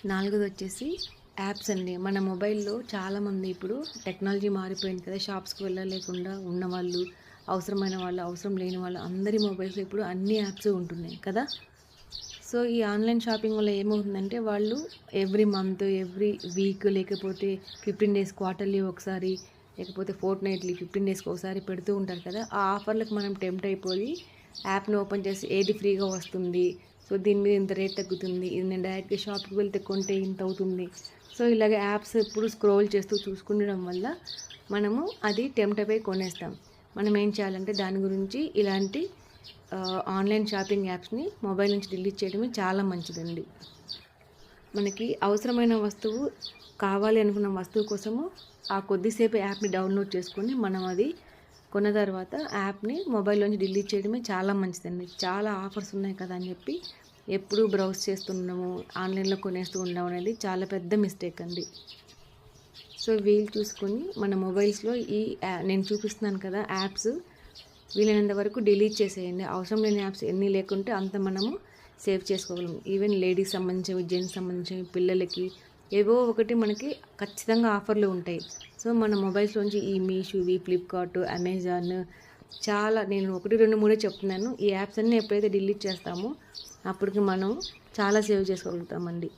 నాలుగోది వచ్చేసి యాప్స్ అండి. మన మొబైల్లో చాలామంది ఇప్పుడు టెక్నాలజీ మారిపోయింది కదా! షాప్స్‌కి వెళ్ళలేకుండా ఉన్నవాళ్ళు, అవసరమైన వాళ్ళు, అవసరం లేని వాళ్ళు అందరి మొబైల్స్‌లో ఇప్పుడు అన్ని యాప్స్ ఉంటున్నాయి కదా! సో, ఈ ఆన్‌లైన్ షాపింగ్ వల్ల ఏమవుతుందంటే వాళ్ళు ఎవ్రీ మంత్, ఎవ్రీ వీక్ లేకపోతే 15 డేస్ క్వార్టర్లీ ఒకసారి, లేకపోతే ఫోర్ట్‌నైట్‌లీ 15 డేస్‌కి ఒకసారి పెడుతూ ఉంటారు కదా! ఆ ఆఫర్‌లకు మనం టెంప్ట్ అయిపోయి యాప్‌ని ఓపెన్ చేసి ఏది ఫ్రీగా వస్తుంది, సో దీని మీద ఇంత రేట్ తగ్గుతుంది, ఇది నేను డైరెక్ట్‌గా షాప్‌కి వెళ్తే కొంటే ఇంత అవుతుంది. సో ఇలాగ యాప్స్ ఎప్పుడు స్క్రోల్ చేస్తూ చూసుకుండడం వల్ల మనము అది టెంప్ట్ అయిపోయి కొనేస్తాం. మనం ఏం చేయాలంటే దాని గురించి ఇలాంటి ఆన్లైన్ షాపింగ్ యాప్స్ని మొబైల్ నుంచి డిలీట్ చేయడమే చాలా మంచిదండి. మనకి అవసరమైన వస్తువు కావాలి అనుకున్న వస్తువు కోసము ఆ కొద్దిసేపు యాప్ని డౌన్లోడ్ చేసుకొని మనం అది కొన్న తర్వాత యాప్ని మొబైల్లోంచి డిలీట్ చేయడమే చాలా మంచిదండి. చాలా ఆఫర్స్ ఉన్నాయి కదా అని చెప్పి ఎప్పుడూ బ్రౌజ్ చేస్తున్నాము, ఆన్లైన్లో కొనేస్తూ ఉండడం అనేది చాలా పెద్ద మిస్టేక్ అండి. సో వీలు చూసుకొని మన మొబైల్స్లో ఈ నేను చూపిస్తున్నాను కదా యాప్స్ వీలైనంత వరకు డిలీట్ చేసేయండి. అవసరం లేని యాప్స్ ఎన్ని లేకుంటే అంత మనము సేవ్ చేసుకోగలం. ఈవెన్ లేడీస్ సంబంధించినవి, జెంట్స్ సంబంధించినవి, పిల్లలకి ఏవో ఒకటి మనకి ఖచ్చితంగా ఆఫర్లు ఉంటాయి. సో మన మొబైల్స్లోంచి ఈ మీషోవి, ఫ్లిప్కార్ట్, అమెజాన్ చాలా నేను 1, 2, 3 చెప్తున్నాను. ఈ యాప్స్ అన్నీ ఎప్పుడైతే డిలీట్ చేస్తామో అప్పటికి మనం చాలా సేవ్ చేసుకోగలుగుతామండి.